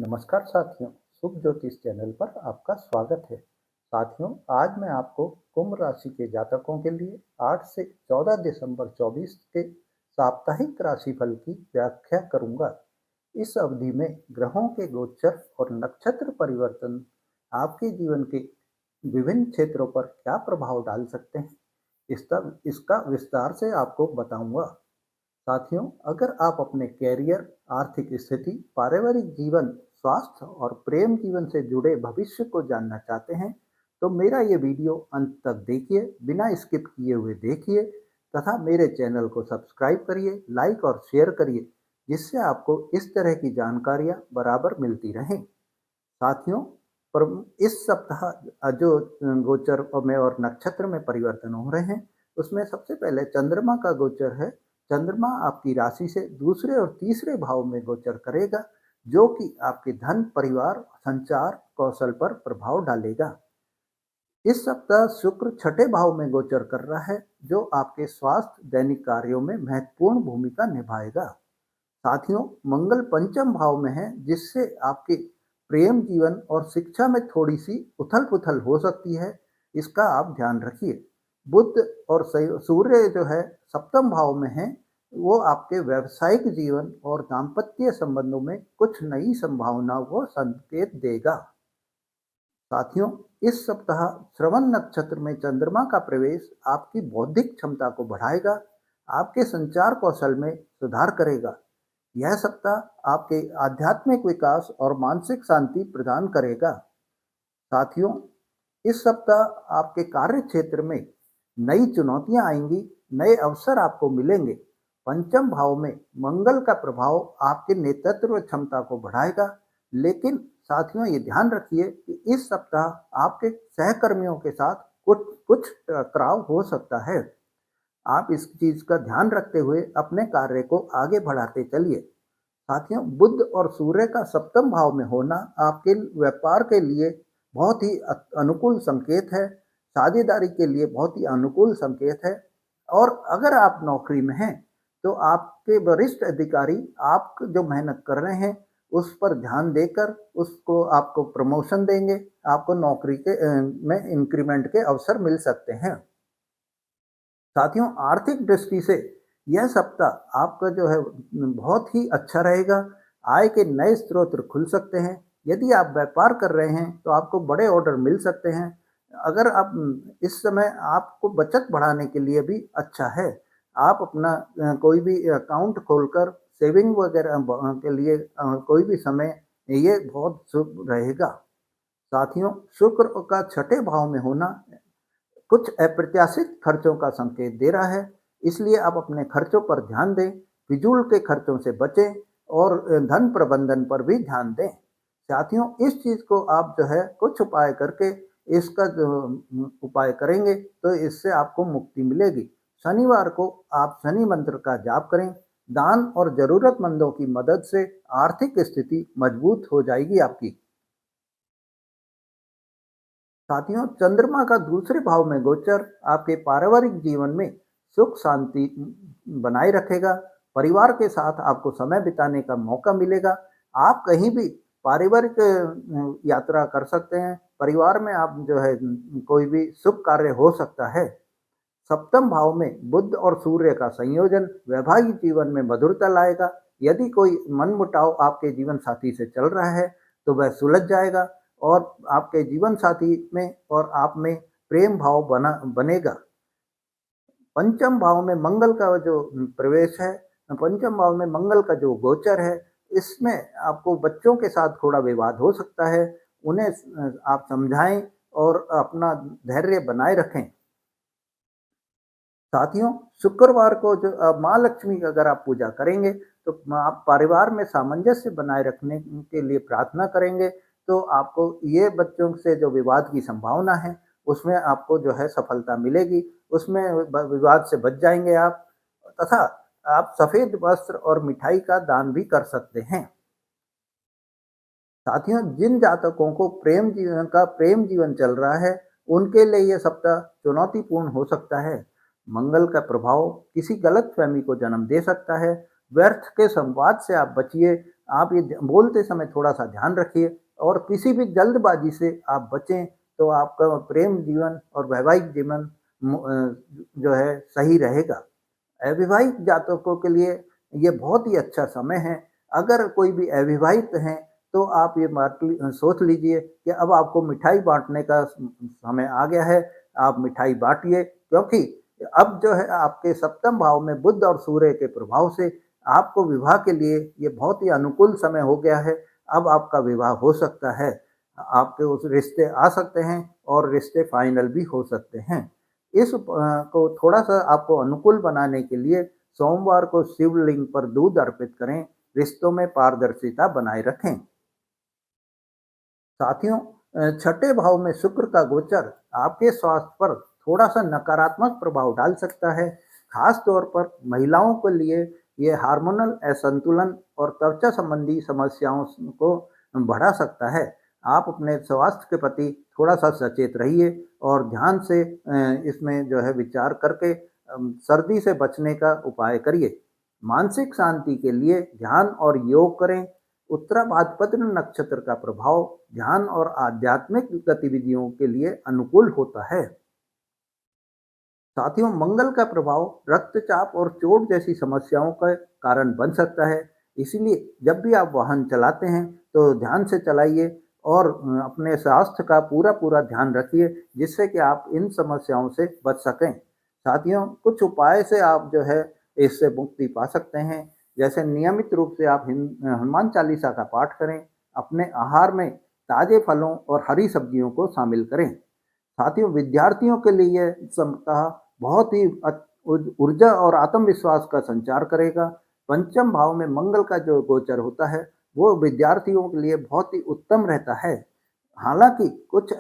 नमस्कार साथियों, शुभ ज्योतिष चैनल पर आपका स्वागत है। साथियों, आज मैं आपको कुंभ राशि के जातकों के लिए 8 से 14 दिसंबर 24 के साप्ताहिक राशिफल की व्याख्या करूंगा। इस अवधि में ग्रहों के गोचर और नक्षत्र परिवर्तन आपके जीवन के विभिन्न क्षेत्रों पर क्या प्रभाव डाल सकते हैं, इसका विस्तार से आपको बताऊंगा। साथियों, अगर आप अपने कैरियर, आर्थिक स्थिति, पारिवारिक जीवन, स्वास्थ्य और प्रेम जीवन से जुड़े भविष्य को जानना चाहते हैं, तो मेरा ये वीडियो अंत तक देखिए, बिना स्किप किए हुए देखिए तथा मेरे चैनल को सब्सक्राइब करिए, लाइक और शेयर करिए, जिससे आपको इस तरह की जानकारियाँ बराबर मिलती रहें। साथियों, पर इस सप्ताह जो गोचर में और नक्षत्र में परिवर्तन हो रहे हैं, उसमें सबसे पहले चंद्रमा का गोचर है। चंद्रमा आपकी राशि से दूसरे और तीसरे भाव में गोचर करेगा, जो कि आपके धन, परिवार, संचार, कौशल पर प्रभाव डालेगा। इस सप्ताह शुक्र छठे भाव में गोचर कर रहा है, जो आपके स्वास्थ्य, दैनिक कार्यों में महत्वपूर्ण भूमिका निभाएगा। साथियों, मंगल पंचम भाव में है, जिससे आपके प्रेम जीवन और शिक्षा में थोड़ी सी उथल पुथल हो सकती है, इसका आप ध्यान रखिए। बुध और सूर्य जो है सप्तम भाव में है, वो आपके व्यावसायिक जीवन और दाम्पत्य संबंधों में कुछ नई संभावनाओं को संकेत देगा। साथियों, इस सप्ताह श्रवण नक्षत्र में चंद्रमा का प्रवेश आपकी बौद्धिक क्षमता को बढ़ाएगा, आपके संचार कौशल में सुधार करेगा। यह सप्ताह आपके आध्यात्मिक विकास और मानसिक शांति प्रदान करेगा। साथियों, इस सप्ताह आपके कार्य क्षेत्र में नई चुनौतियां आएंगी, नए अवसर आपको मिलेंगे। पंचम भाव में मंगल का प्रभाव आपके नेतृत्व क्षमता को बढ़ाएगा, लेकिन साथियों ये ध्यान रखिए कि इस सप्ताह आपके सहकर्मियों के साथ कुछ कुछ टकराव हो सकता है। आप इस चीज का ध्यान रखते हुए अपने कार्य को आगे बढ़ाते चलिए। साथियों, बुध और सूर्य का सप्तम भाव में होना आपके व्यापार के लिए बहुत ही अनुकूल संकेत है, साझेदारी के लिए बहुत ही अनुकूल संकेत है। और अगर आप नौकरी में हैं, तो आपके वरिष्ठ अधिकारी आप जो मेहनत कर रहे हैं उस पर ध्यान देकर उसको आपको प्रमोशन देंगे, आपको नौकरी के में इंक्रीमेंट के अवसर मिल सकते हैं। साथियों, आर्थिक दृष्टि से यह सप्ताह आपका जो है बहुत ही अच्छा रहेगा। आय के नए स्रोत खुल सकते हैं। यदि आप व्यापार कर रहे हैं तो आपको बड़े ऑर्डर मिल सकते हैं। अगर आप इस समय आपको बचत बढ़ाने के लिए भी अच्छा है। आप अपना कोई भी अकाउंट खोलकर सेविंग वगैरह के लिए कोई भी समय ये बहुत शुभ रहेगा। साथियों, शुक्र का छठे भाव में होना कुछ अप्रत्याशित खर्चों का संकेत दे रहा है, इसलिए आप अपने खर्चों पर ध्यान दें, फिजूल के खर्चों से बचें और धन प्रबंधन पर भी ध्यान दें। साथियों, इस चीज़ को आप जो है कुछ उपाय करके इसका जो उपाय करेंगे तो इससे आपको मुक्ति मिलेगी। शनिवार को आप शनि मंत्र का जाप करें। दान और जरूरतमंदों की मदद से आर्थिक स्थिति मजबूत हो जाएगी आपकी। साथियों, चंद्रमा का दूसरे भाव में गोचर आपके पारिवारिक जीवन में सुख शांति बनाए रखेगा। परिवार के साथ आपको समय बिताने का मौका मिलेगा। आप कहीं भी पारिवारिक यात्रा कर सकते हैं। परिवार में आप जो है कोई भी शुभ कार्य हो सकता है। सप्तम भाव में बुध और सूर्य का संयोजन वैवाहिक जीवन में मधुरता लाएगा। यदि कोई मनमुटाव आपके जीवन साथी से चल रहा है तो वह सुलझ जाएगा और आपके जीवन साथी में और आप में प्रेम भाव बनेगा। पंचम भाव में मंगल का जो प्रवेश है, पंचम भाव में मंगल का जो गोचर है, इसमें आपको बच्चों के साथ थोड़ा विवाद हो सकता है। उन्हें आप समझाएं और अपना धैर्य बनाए रखें। साथियों, शुक्रवार को जो माँ लक्ष्मी की अगर आप पूजा करेंगे तो आप परिवार में सामंजस्य बनाए रखने के लिए प्रार्थना करेंगे तो आपको ये बच्चों से जो विवाद की संभावना है उसमें आपको जो है सफलता मिलेगी। उसमें विवाद से बच जाएंगे आप। तथा आप सफ़ेद वस्त्र और मिठाई का दान भी कर सकते हैं। साथियों, जिन जातकों को प्रेम जीवन चल रहा है उनके लिए यह सप्ताह चुनौतीपूर्ण हो सकता है। मंगल का प्रभाव किसी गलतफहमी को जन्म दे सकता है। व्यर्थ के संवाद से आप बचिए। आप ये बोलते समय थोड़ा-सा ध्यान रखिए और किसी भी जल्दबाजी से आप बचें, तो आपका प्रेम जीवन और वैवाहिक जीवन जो है सही रहेगा। अविवाहित जातकों के लिए ये बहुत ही अच्छा समय है। अगर कोई भी अविवाहित हैं, तो आप ये सोच लीजिए कि अब आपको मिठाई बाँटने का समय आ गया है। आप मिठाई बाँटिए, क्योंकि अब जो है आपके सप्तम भाव में बुध और सूर्य के प्रभाव से आपको विवाह के लिए ये बहुत ही अनुकूल समय हो गया है। अब आपका विवाह हो सकता है। आपके उस रिश्ते आ सकते हैं और रिश्ते फाइनल भी हो सकते हैं। को थोड़ा-सा आपको अनुकूल बनाने के लिए सोमवार को शिवलिंग पर दूध अर्पित करें, रिश्तों में पारदर्शिता बनाए रखें। साथियों, छठे भाव में शुक्र का गोचर आपके स्वास्थ्य पर थोड़ा-सा नकारात्मक प्रभाव डाल सकता है। खास तौर पर महिलाओं के लिए ये हार्मोनल असंतुलन और त्वचा संबंधी समस्याओं को बढ़ा सकता है। आप अपने स्वास्थ्य के प्रति थोड़ा-सा सचेत रहिए और ध्यान से इसमें जो है विचार करके सर्दी से बचने का उपाय करिए। मानसिक शांति के लिए ध्यान और योग करें। उत्तराभाद्र नक्षत्र का प्रभाव ध्यान और आध्यात्मिक गतिविधियों के लिए अनुकूल होता है। साथियों, मंगल का प्रभाव रक्तचाप और चोट जैसी समस्याओं का कारण बन सकता है। इसीलिए जब भी आप वाहन चलाते हैं, तो ध्यान से चलाइए और अपने स्वास्थ्य का पूरा ध्यान रखिए, जिससे कि आप इन समस्याओं से बच सकें। साथियों, कुछ उपाय से आप जो है इससे मुक्ति पा सकते हैं। जैसे नियमित रूप से आप हनुमान चालीसा का पाठ करें। अपने आहार में ताजे फलों और हरी सब्जियों को शामिल करें। साथियों, विद्यार्थियों के लिए ये सप्ताह बहुत ही ऊर्जा और आत्मविश्वास का संचार करेगा। पंचम भाव में मंगल का जो गोचर होता है, वो विद्यार्थियों के लिए बहुत ही उत्तम रहता है। हालाँकि कुछ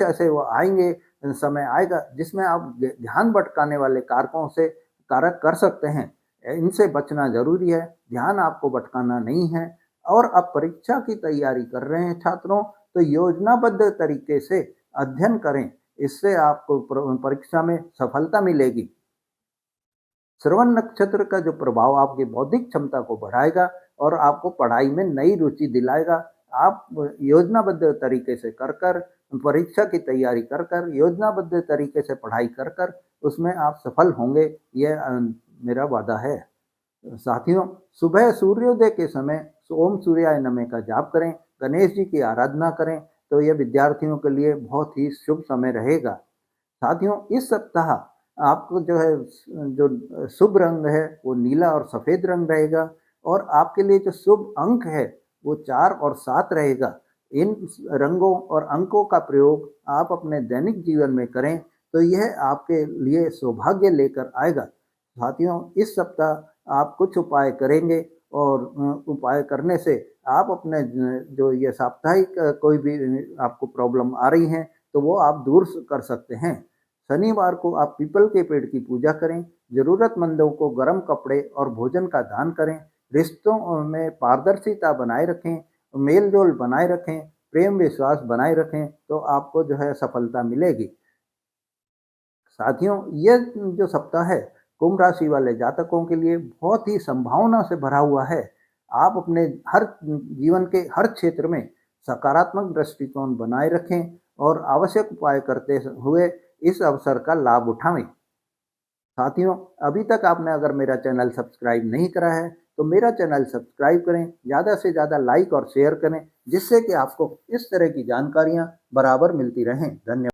ऐसे वो आएँगे, समय आएगा जिसमें आप ध्यान भटकाने वाले कारक कर सकते हैं। इनसे बचना ज़रूरी है, ध्यान आपको भटकाना नहीं है। और अब परीक्षा की तैयारी कर रहे हैं छात्रों, तो योजनाबद्ध तरीके से अध्ययन करें, इससे आपको परीक्षा में सफलता मिलेगी। श्रवण नक्षत्र का जो प्रभाव आपकी बौद्धिक क्षमता को बढ़ाएगा और आपको पढ़ाई में नई रुचि दिलाएगा। आप योजनाबद्ध तरीके से कर परीक्षा की तैयारी कर योजनाबद्ध तरीके से पढ़ाई कर उसमें आप सफल होंगे, ये मेरा वादा है। साथियों, सुबह सूर्योदय के समय ओम सूर्याय नमः का जाप करें, गणेश जी की आराधना करें, तो ये विद्यार्थियों के लिए बहुत ही शुभ समय रहेगा। साथियों, इस सप्ताह आपको जो है जो शुभ रंग है वो नीला और सफ़ेद रंग रहेगा और आपके लिए जो शुभ अंक है वो 4 और 7 रहेगा। इन रंगों और अंकों का प्रयोग आप अपने दैनिक जीवन में करें, तो यह आपके लिए सौभाग्य लेकर आएगा। साथियों, इस सप्ताह आप कुछ उपाय करेंगे और उपाय करने से आप अपने जो ये साप्ताहिक कोई भी आपको प्रॉब्लम आ रही हैं, तो वो आप दूर कर सकते हैं। शनिवार को आप पीपल के पेड़ की पूजा करें, ज़रूरतमंदों को गर्म कपड़े और भोजन का दान करें, रिश्तों में पारदर्शिता बनाए रखें, मेल-जोल बनाए रखें, प्रेम विश्वास बनाए रखें, तो आपको जो है सफलता मिलेगी। साथियों, ये जो सप्ताह है, कुंभ राशि वाले जातकों के लिए बहुत ही संभावना से भरा हुआ है। आप अपने हर जीवन के हर क्षेत्र में सकारात्मक दृष्टिकोण बनाए रखें और आवश्यक उपाय करते हुए इस अवसर का लाभ उठाएँ। साथियों, अभी तक आपने अगर मेरा चैनल सब्सक्राइब नहीं करा है, तो मेरा चैनल सब्सक्राइब करें, ज़्यादा से ज़्यादा लाइक और शेयर करें, जिससे कि आपको इस तरह की जानकारियाँ बराबर मिलती रहें। धन्यवाद।